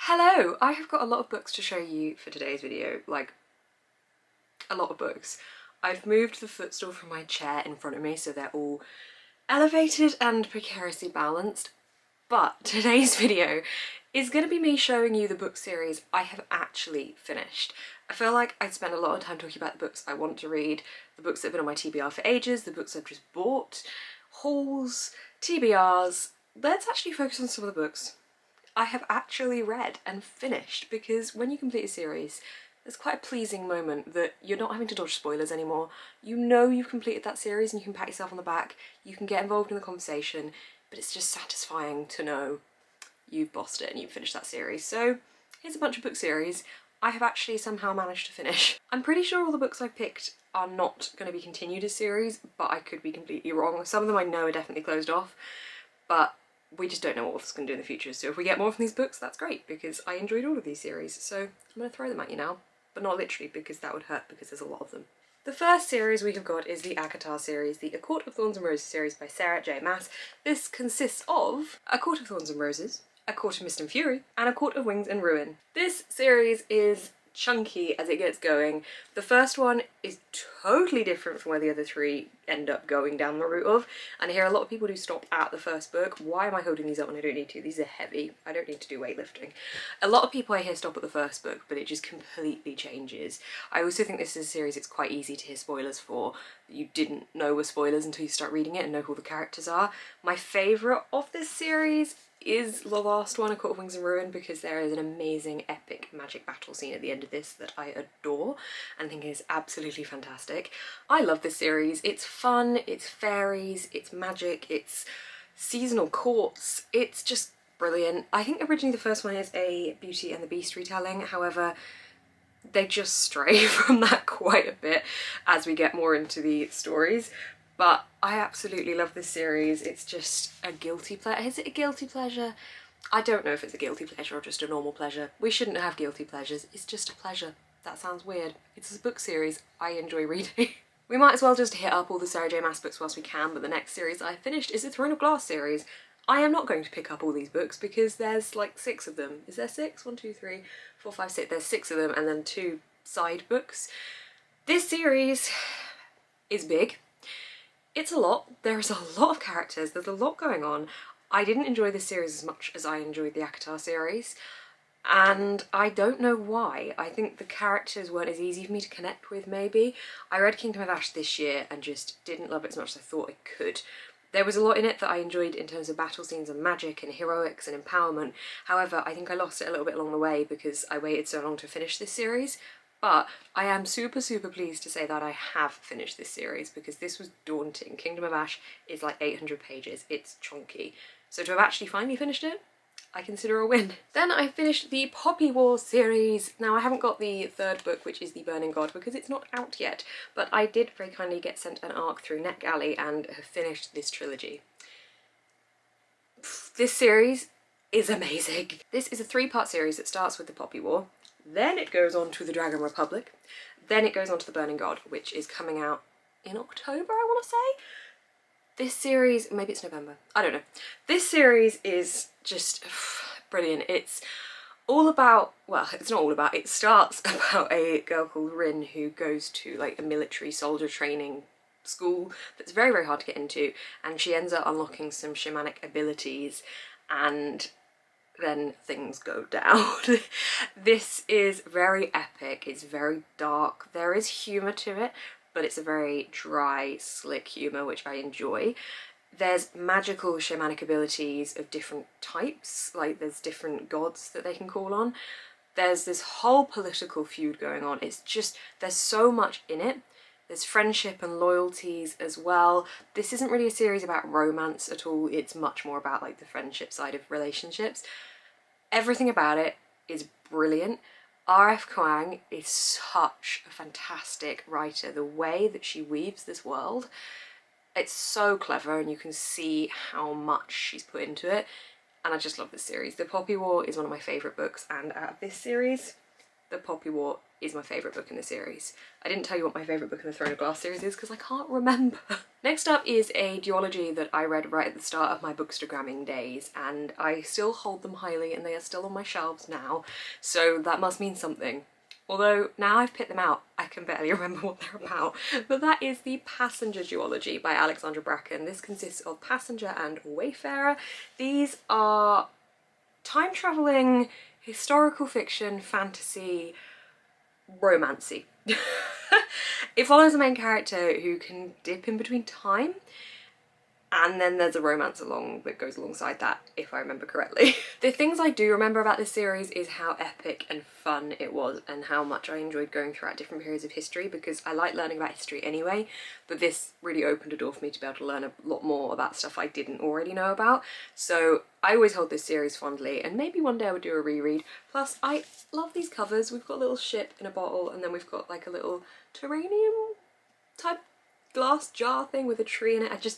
Hello! I have got a lot of books to show you for today's video, like a lot of books. I've moved the footstool from my chair in front of me so they're all elevated and precariously balanced, but today's video is going to be me showing you the book series I have actually finished. I feel like I spend a lot of time talking about the books I want to read, the books that have been on my TBR for ages, the books I've just bought, hauls, TBRs. Let's actually focus on some of the books I have actually read and finished, because when you complete a series, there's quite a pleasing moment that you're not having to dodge spoilers anymore. You know you've completed that series and you can pat yourself on the back, you can get involved in the conversation, but it's just satisfying to know you've bossed it and you've finished that series. So here's a bunch of book series I have actually somehow managed to finish. I'm pretty sure all the books I've picked are not going to be continued as series, but I could be completely wrong. Some of them I know are definitely closed off, but we just don't know what it's going to do in the future. So if we get more from these books, that's great, because I enjoyed all of these series. So I'm going to throw them at you now, but not literally, because that would hurt, because there's a lot of them. The first series we have got is the ACOTAR series, the A Court of Thorns and Roses series by Sarah J. Maas. This consists of A Court of Thorns and Roses, A Court of Mist and Fury, and A Court of Wings and Ruin. This series is chunky as it gets going. The first one is totally different from where the other three end up going down the route of, and I hear a lot of people do stop at the first book. Why am I holding these up when I don't need to? These are heavy. I don't need to do weightlifting. A lot of people I hear stop at the first book, but it just completely changes. I also think this is a series it's quite easy to hear spoilers for. You didn't know were spoilers until you start reading it and know who the characters are. My favourite of this series is the last one, A Court of Wings and Ruin, because there is an amazing epic magic battle scene at the end of this that I adore and think is absolutely fantastic. I love this series. It's fun, it's fairies, it's magic, it's seasonal courts, it's just brilliant. I think originally the first one is a Beauty and the Beast retelling, however they just stray from that quite a bit as we get more into the stories. But I absolutely love this series. It's just a guilty pleasure. Is it a guilty pleasure? I don't know if it's a guilty pleasure or just a normal pleasure. We shouldn't have guilty pleasures. It's just a pleasure. That sounds weird. It's a book series I enjoy reading. We might as well just hit up all the Sarah J. Maas books whilst we can, but the next series I finished is the Throne of Glass series. I am not going to pick up all these books because there's like 6 of them. Is there 6? 1, 2, 3, 4, 5, 6. There's 6 of them and then 2 side books. This series is big. It's a lot. There is a lot of characters. There's a lot going on. I didn't enjoy this series as much as I enjoyed the ACOTAR series, and I don't know why. I think the characters weren't as easy for me to connect with, maybe. I read Kingdom of Ash this year and just didn't love it as much as I thought I could. There was a lot in it that I enjoyed in terms of battle scenes and magic and heroics and empowerment. However, I think I lost it a little bit along the way because I waited so long to finish this series. But I am super pleased to say that I have finished this series, because this was daunting. Kingdom of Ash is like 800 pages, it's chunky. So to have actually finally finished it, I consider a win. Then I finished the Poppy War series. Now I haven't got the 3rd book, which is The Burning God, because it's not out yet, but I did very kindly get sent an arc through NetGalley and have finished this trilogy. This series is amazing. This is a 3-part series that starts with the Poppy War, then it goes on to the Dragon Republic, then it goes on to the Burning God, which is coming out in October, I want to say? This series, maybe it's November, I don't know. This series is just brilliant. It's all about, well, it's not all about, it starts about a girl called Rin who goes to like a military soldier training school that's very hard to get into, and she ends up unlocking some shamanic abilities, and then things go down. This is very epic, it's very dark, there is humour to it, but it's a very dry, slick humour which I enjoy. There's magical shamanic abilities of different types, like there's different gods that they can call on. There's this whole political feud going on. It's just, there's so much in it. There's friendship and loyalties as well. This isn't really a series about romance at all, it's much more about like the friendship side of relationships. Everything about it is brilliant. R.F. Kuang is such a fantastic writer. The way that she weaves this world, it's so clever, and you can see how much she's put into it, and I just love this series. The Poppy War is one of my favourite books, and out of this series, that Poppy wore is my favourite book in the series. I didn't tell you what my favourite book in the Throne of Glass series is because I can't remember. Next up is a duology that I read right at the start of my bookstagramming days, and I still hold them highly and they are still on my shelves now, so that must mean something. Although now I've picked them out, I can barely remember what they're about. But that is the Passenger duology by Alexandra Bracken. This consists of Passenger and Wayfarer. These are time-travelling, historical fiction, fantasy, romancy. It follows a main character who can dip in between time, and then there's a romance that goes alongside that, if I remember correctly. The things I do remember about this series is how epic and fun it was and how much I enjoyed going throughout different periods of history, because I like learning about history anyway, but this really opened a door for me to be able to learn a lot more about stuff I didn't already know about. So I always hold this series fondly, and maybe one day I would do a reread. Plus I love these covers. We've got a little ship in a bottle, and then we've got like a little terranium type glass jar thing with a tree in it.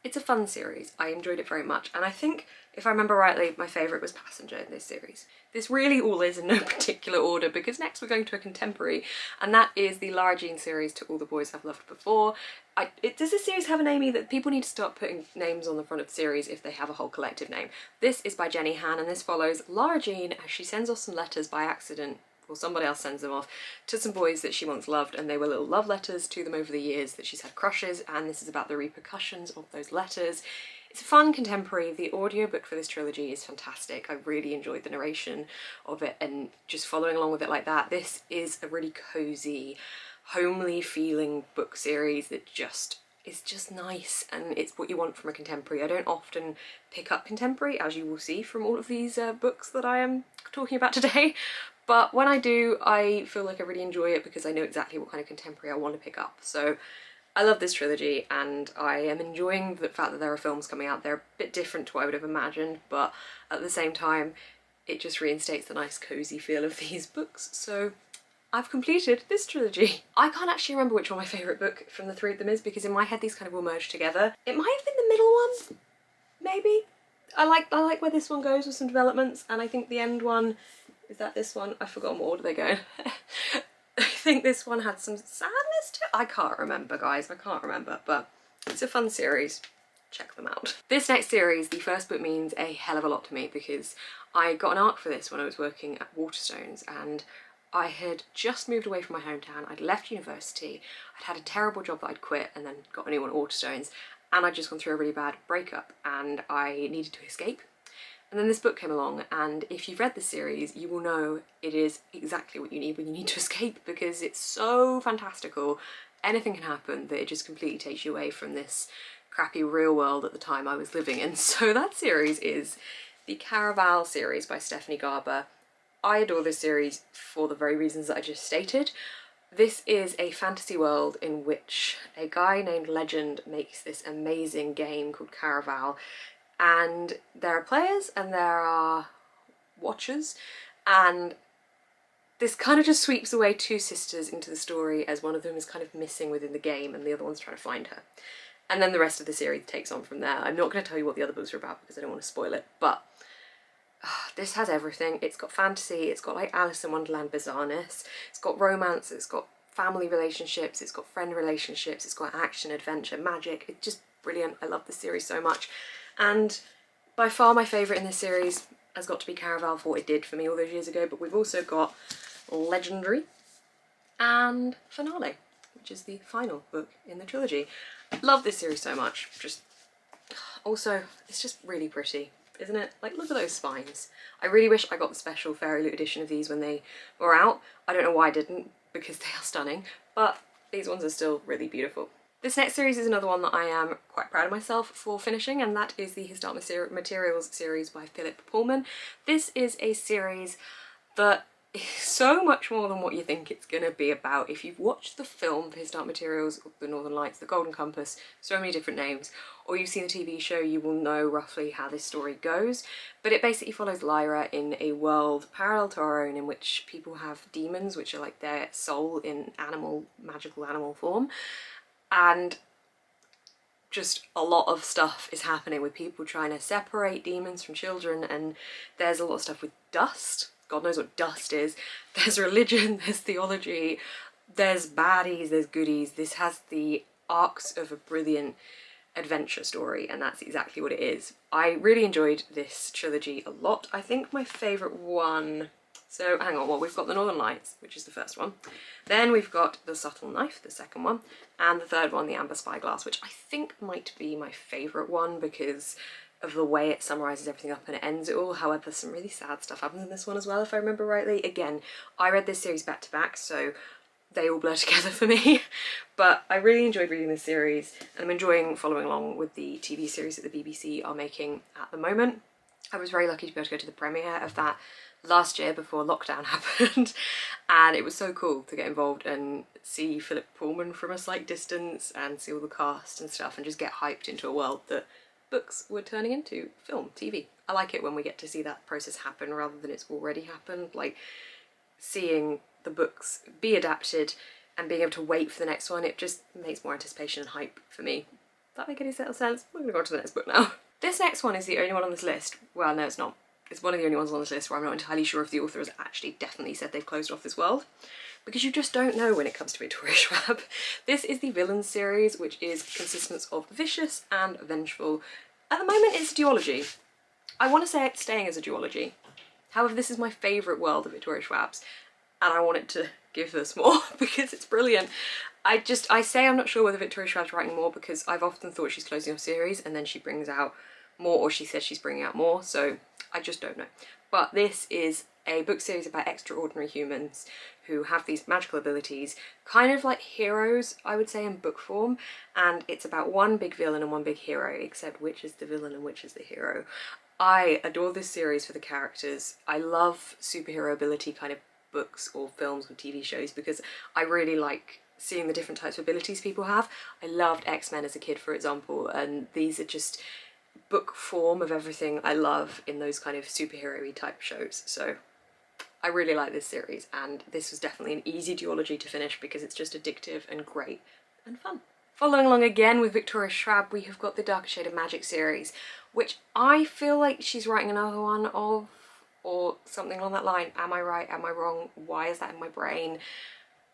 It's a fun series. I enjoyed it very much, and I think, if I remember rightly, my favourite was Passenger in this series. This really all is in no particular order, because next we're going to a contemporary, and that is the Lara Jean series, To All the Boys I've Loved Before. Does this series have a name that people need to start putting names on the front of the series if they have a whole collective name? This is by Jenny Han, and this follows Lara Jean as she sends off some letters by accident, or somebody else sends them off, to some boys that she once loved, and they were little love letters to them over the years that she's had crushes, and this is about the repercussions of those letters. It's a fun contemporary. The audiobook for this trilogy is fantastic. I really enjoyed the narration of it and just following along with it like that. This is a really cosy, homely feeling book series that is just nice, and it's what you want from a contemporary. I don't often pick up contemporary, as you will see from all of these books that I am talking about today, but when I do, I feel like I really enjoy it because I know exactly what kind of contemporary I want to pick up. So I love this trilogy, and I am enjoying the fact that there are films coming out. They're a bit different to what I would have imagined, but at the same time, it just reinstates the nice cozy feel of these books. So I've completed this trilogy. I can't actually remember which one my favourite book from the three of them is, because in my head these kind of all merge together. It might have been the middle one, maybe? I like where this one goes with some developments, and I think the end one, is that this one? I've forgotten what order they go in. I think this one had some sadness to it. I can't remember, guys, I can't remember, but it's a fun series. Check them out. This next series, the first book, means a hell of a lot to me because I got an arc for this when I was working at WATERSTONES, and I had just moved away from my hometown. I'd left university, I'd had a terrible job that I'd quit and then got a new one at WATERSTONES, and I'd just gone through a really bad breakup and I needed to escape. And then this book came along, and if you've read the series, you will know it is exactly what you need when you need to escape, because it's so fantastical. Anything can happen that it just completely takes you away from this crappy real world at the time I was living in. So that series is the Caraval series by Stephanie Garber. I adore this series for the very reasons that I just stated. This is a fantasy world in which a guy named Legend makes this amazing game called Caraval, and there are players and there are watchers, and this kind of just sweeps away two sisters into the story, as one of them is kind of missing within the game and the other one's trying to find her. And then the rest of the series takes on from there. I'm not going to tell you what the other books are about because I don't want to spoil it, but this has everything. It's got fantasy, it's got like Alice in Wonderland bizarreness, it's got romance, it's got family relationships, it's got friend relationships, it's got action, adventure, magic. It's just brilliant. I love this series so much. And by far my favourite in this series has got to be Caraval for what it did for me all those years ago, but we've also got Legendary and Finale, which is the final book in the trilogy. Love this series so much. Also, it's just really pretty, isn't it? Like, look at those spines. I really wish I got the special Fairy Loot edition of these when they were out. I don't know why I didn't, because they are stunning, but these ones are still really beautiful. This next series is another one that I am quite proud of myself for finishing, and that is the Historic Materials series by Philip Pullman. This is a series that is so much more than what you think it's going to be about. If you've watched the film for Historic Materials, The Northern Lights, The Golden Compass, so many different names, or you've seen the TV show, you will know roughly how this story goes. But it basically follows Lyra in a world parallel to our own, in which people have demons, which are like their soul in magical animal form. And just a lot of stuff is happening with people trying to separate demons from children, and there's a lot of stuff with dust God knows what dust is. There's religion, there's theology, there's baddies, there's goodies. This has the arcs of a brilliant adventure story, and that's exactly what it is. I really enjoyed this trilogy a lot. I think my favourite one... So hang on, well, we've got The Northern Lights, which is the first one. Then we've got The Subtle Knife, the second one. And the third one, The Amber Spyglass, which I think might be my favourite one because of the way it summarises everything up and it ends it all. However, some really sad stuff happens in this one as well, if I remember rightly. Again, I read this series back to back, so they all blur together for me. But I really enjoyed reading this series, and I'm enjoying following along with the TV series that the BBC are making at the moment. I was very lucky to be able to go to the premiere of that last year before lockdown happened, and it was so cool to get involved and see Philip Pullman from a slight distance and see all the cast and stuff and just get hyped into a world that books were turning into film, TV. I like it when we get to see that process happen rather than it's already happened, like seeing the books be adapted and being able to wait for the next one. It just makes more anticipation and hype for me. Does that make any sense? We're gonna go on to the next book now. This next one is the only one on this list. Well, no, it's not. It's one of the only ones on this list where I'm not entirely sure if the author has actually definitely said they've closed off this world, because you just don't know when it comes to Victoria Schwab. This is the Villains series, which is consistent of vicious and vengeful. At the moment it's a duology. I want to say it's staying as a duology. However, this is my favourite world of Victoria Schwab's, and I wanted to give this more because it's brilliant. I say I'm not sure whether Victoria Schwab's writing more because I've often thought she's closing off series and then she brings out more, or she says she's bringing out more, so I just don't know. But this is a book series about extraordinary humans who have these magical abilities, kind of like heroes, I would say, in book form, and it's about one big villain and one big hero, except which is the villain and which is the hero. I adore this series for the characters. I love superhero ability kind of books or films or TV shows because I really like seeing the different types of abilities people have. I loved X-Men as a kid, for example, and these are just book form of everything I love in those kind of superhero-y type shows. So I really like this series, and this was definitely an easy duology to finish because it's just addictive and great and fun. Following along again with Victoria Schwab, we have got the Darker Shade of Magic series, which I feel like she's writing another one of, or something along that line. Am I right? Am I wrong? Why is that in my brain?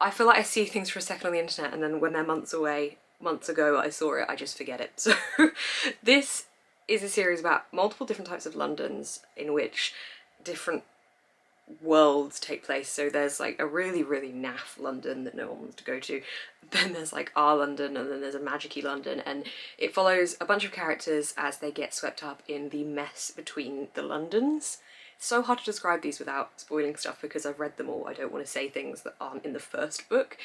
I feel like I see things for a second on the internet and then when they're months away, months ago I saw it, I just forget it. So this is a series about multiple different types of Londons in which different worlds take place. So there's like a really, really naff London that no one wants to go to. Then there's like our London, and then there's a magic-y London, and it follows a bunch of characters as they get swept up in the mess between the Londons. It's so hard to describe these without spoiling stuff because I've read them all. I don't want to say things that aren't in the first book,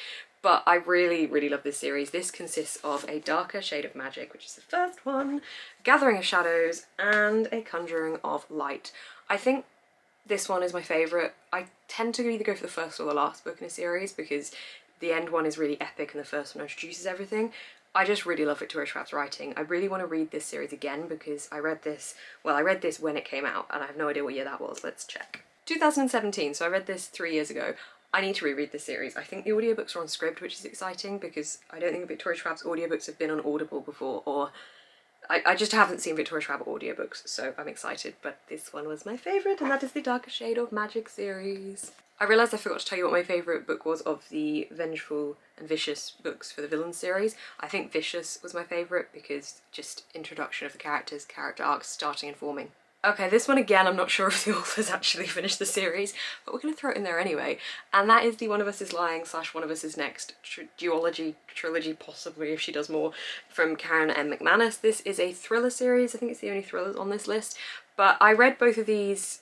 but I really, really love this series. This consists of a Darker Shade of Magic, which is the first one, Gathering of Shadows, and a Conjuring of Light. I think this one is my favourite. I tend to either go for the first or the last book in a series because the end one is really epic and the first one introduces everything. I just really love Victoria Schwab's writing. I really want to read this series again because I read this when it came out and I have no idea what year that was. Let's check. 2017, so I read this 3 years ago. I need to reread this series. I think the audiobooks are on Scribd, which is exciting because I don't think Victoria Schwab's audiobooks have been on Audible before, or I just haven't seen Victoria Schwab audiobooks, so I'm excited. But this one was my favourite, and that is the Darker Shade of Magic series. I realised I forgot to tell you what my favourite book was of the vengeful and vicious books for the Villain series. I think Vicious was my favourite because just introduction of the characters, character arcs starting and forming. Okay, this one again, I'm not sure if the author's actually finished the series, but we're going to throw it in there anyway. And that is the One of Us is Lying / One of Us is Next duology, trilogy possibly if she does more, from Karen M. McManus. This is a thriller series. I think it's the only thrillers on this list. But I read both of these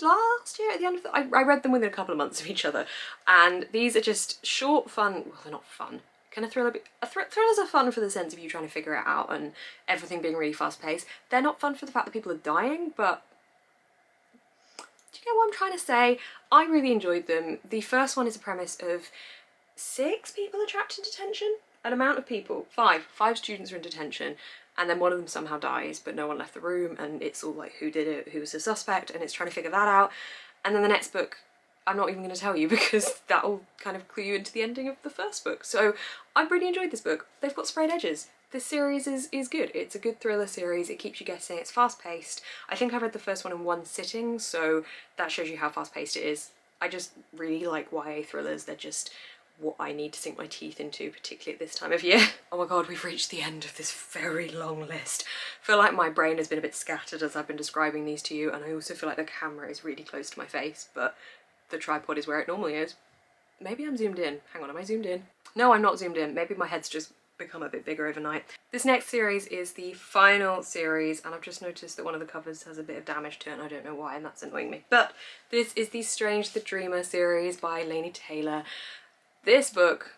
last year at the end of the, I read them within a couple of months of each other. And these are just short, fun, well they're not fun. Can a thriller be? Thrillers are fun for the sense of you trying to figure it out and everything being really fast paced. They're not fun for the fact that people are dying, but do you get what I'm trying to say? I really enjoyed them. The first one is a premise of 6 people are trapped in detention. An amount of people, 5 students are in detention, and then one of them somehow dies, but no one left the room, and it's all like who did it, who was the suspect, and it's trying to figure that out. And then the next book, I'm not even going to tell you because that'll kind of clue you into the ending of the first book. So I really enjoyed this book. They've got sprayed edges. this series is good. It's a good thriller series, it keeps you guessing, it's fast paced. I think I read the first one in one sitting, so that shows you how fast paced it is. I just really like YA thrillers, they're just what I need to sink my teeth into, particularly at this time of year. Oh my god, we've reached the end of this very long list. I feel like my brain has been a bit scattered as I've been describing these to you, and I also feel like the camera is really close to my face, but the tripod is where it normally is. Maybe I'm zoomed in. Hang on, am I zoomed in? No, I'm not zoomed in. Maybe my head's just become a bit bigger overnight. This next series is the final series, and I've just noticed that one of the covers has a bit of damage to it and I don't know why, and that's annoying me. But this is the Strange the Dreamer series by Laini Taylor. This book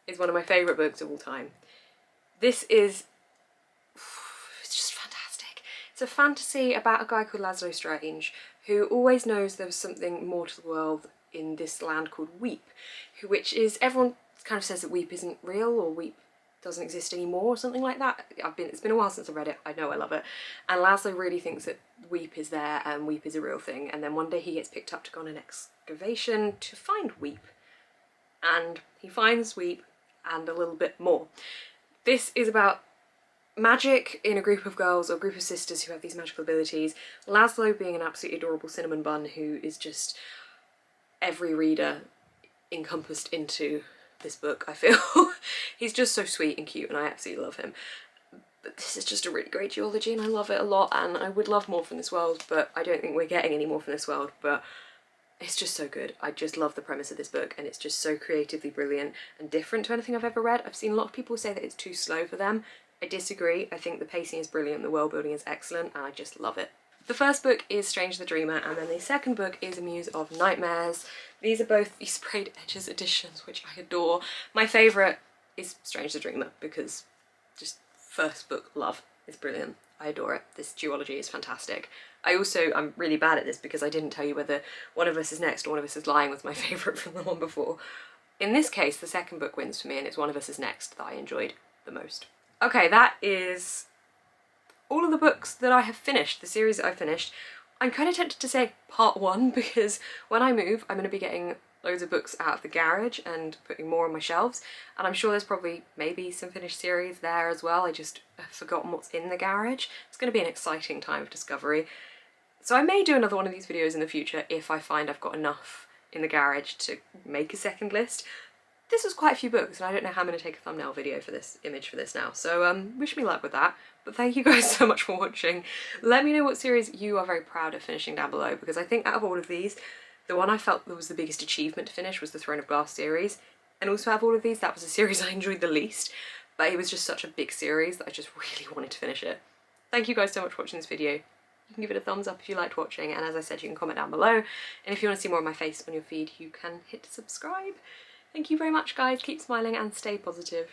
is one of my favourite books of all time. This is... it's just fantastic. It's a fantasy about a guy called Laszlo Strange who always knows there was something more to the world in this land called Weep, which is, everyone kind of says that Weep isn't real or Weep doesn't exist anymore or something like that. It's been a while since I read it, I know I love it. And Laszlo really thinks that Weep is there and Weep is a real thing, and then one day he gets picked up to go on an excavation to find Weep. And he finds Weep and a little bit more. This is about magic in a group of girls or a group of sisters who have these magical abilities. Laszlo being an absolutely adorable cinnamon bun who is just every reader encompassed into this book, I feel. He's just so sweet and cute and I absolutely love him. But this is just a really great duology and I love it a lot, and I would love more from this world, but I don't think we're getting any more from this world. But it's just so good. I just love the premise of this book, and it's just so creatively brilliant and different to anything I've ever read. I've seen a lot of people say that it's too slow for them. I disagree. I think the pacing is brilliant, the world building is excellent, and I just love it. The first book is Strange the Dreamer, and then the second book is A Muse of Nightmares. These are both the sprayed edges editions, which I adore. My favourite is Strange the Dreamer because just first book love is brilliant. I adore it. This duology is fantastic. I'm really bad at this because I didn't tell you whether One of Us is Next or One of Us is Lying was my favourite from the one before. In this case, the second book wins for me, and it's One of Us is Next that I enjoyed the most. Okay, that is all of the books that I have finished, the series that I finished. I'm kind of tempted to say part one because when I move, I'm going to be getting loads of books out of the garage and putting more on my shelves, and I'm sure there's probably maybe some finished series there as well. I just have forgotten what's in the garage. It's going to be an exciting time of discovery. So I may do another one of these videos in the future if I find I've got enough in the garage to make a second list. This was quite a few books and I don't know how I'm going to take a thumbnail video for this image for this now, so wish me luck with that. But thank you guys so much for watching. Let me know what series you are very proud of finishing down below, because I think out of all of these, the one I felt that was the biggest achievement to finish was the Throne of Glass series, and also out of all of these, that was the series I enjoyed the least, but it was just such a big series that I just really wanted to finish it. Thank you guys so much for watching this video. You can give it a thumbs up if you liked watching, and as I said, you can comment down below, and if you want to see more of my face on your feed, you can hit subscribe. Thank you very much guys, keep smiling and stay positive.